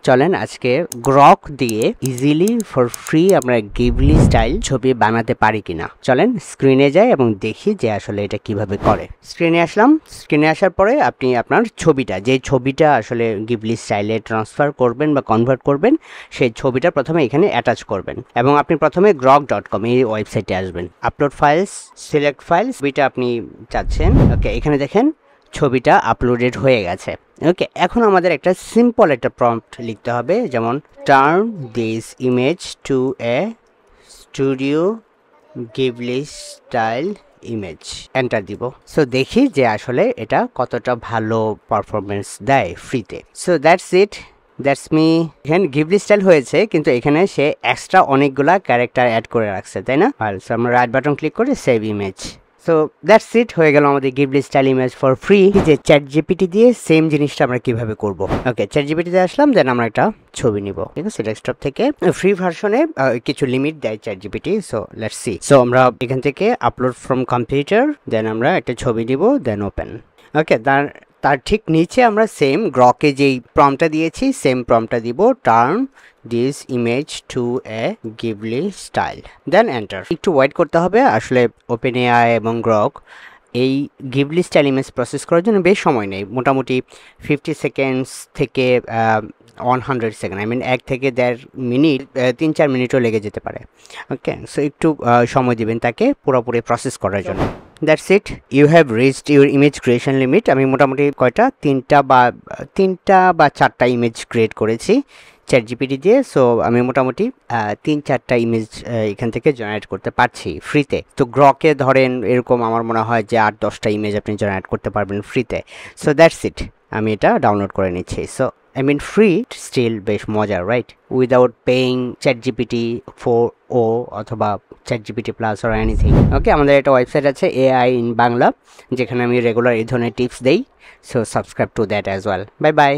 চলেন আজকে গ্রক দিয়ে ইজিলি ফর ফ্রি আমরা গিবলি স্টাইল ছবি বানাতে পারি কিনা। চলেন স্ক্রিনে যাই এবং দেখি যে আসলে এটা কিভাবে করে। স্ক্রিনে আসলাম। স্ক্রিনে আসার পরে আপনি আপনার ছবিটা, যে ছবিটা আসলে গিবলি স্টাইলে ট্রান্সফার করবেন বা কনভার্ট করবেন, সেই ছবিটা প্রথমে এখানে অ্যাটাচ করবেন এবং আপনি প্রথমে grok.com এই ওয়েবসাইটে আসবেন। আপলোড ফাইলস, সিলেক্ট ফাইলস, ছবিটা আপনি চাচ্ছেন। ওকে, এখানে দেখেন ছবিটা আপলোডেড হয়ে গেছে। ওকে, এখন আমাদের একটা সিম্পল একটা প্রম্পট লিখতে হবে, যেমন turn this image to A studio Ghibli style image, enter দিব। সো দেখি যে আসলে এটা কতটা ভালো পারফরমেন্স দেয় ফ্রিতে। So that's it, that's me. এখানে গিবলি স্টাইল হয়েছে, কিন্তু এখানে সে এক্সট্রা অনেকগুলা ক্যারেক্টার অ্যাড করে রাখছে, তাই না? সো আমরা রাইট বাটন ক্লিক করে save image. So that's it, হয়ে গেল আমাদের Ghibli style image for free. যে চ্যাট জিপিটি দিয়ে সেম জিনিসটা আমরা কিভাবে করব। ওকে, চ্যাট জিপিটিতে আসলাম, দেন আমরা একটা ছবি নিব, ঠিক আছে? ডেস্কটপ থেকে ফ্রি ভার্সনে কিছু লিমিট দেয় chat GPT. So let's see. So আমরা এখান থেকে আপলোড ফ্রম কম্পিউটার, দেন আমরা একটা ছবি নিব, দেন ওপেন। ওকে, তার ঠিক নিচে আমরা সেম গ্রকে যেই প্রম্পটটা দিয়েছি সেম প্রম্পটটা দিব, turn this image to a Ghibli style, then enter. একটু ওয়েট করতে হবে, আসলে ওপেন এআই এবং গ্রক এই গিবলি স্টাইল ইমেজ প্রসেস করার জন্য বেশ সময় নেই, মোটামুটি 50 সেকেন্ডস থেকে 100 সেকেন্ড, আই মিন 1 থেকে 1.5 মিনিট, 3-4 মিনিটও লেগে যেতে পারে। ওকে, সো একটু সময় দিবেন তাকে পুরোপুরি প্রসেস করার জন্য। That's it, you have reached your image creation limit. আমি মোটামুটি কয়টা, তিনটা বা চারটা ইমেজ ক্রিয়েট করেছি চ্যাট জিপিটি দিয়ে। সো আমি মোটামুটি 3-4টা ইমেজ এখান থেকে জেনারেট করতে পারছি ফ্রিতে। তো গ্রকে ধরেন এরকম আমার মনে হয় যে 8-10টা ইমেজ আপনি জেনারেট করতে পারবেন ফ্রিতে। সো দ্যাটস ইট, আমি এটা ডাউনলোড করে নিচ্ছি। So I mean free still বেশ মজার, right? Without paying ChatGPT 4o অথবা ChatGPT প্লাস অর এনিথিং। ওকে, আমাদের একটা ওয়েবসাইট আছে AI ইন বাংলা, যেখানে আমি রেগুলার এই ধরনের টিপস দেই। So subscribe to that as well. Bye bye.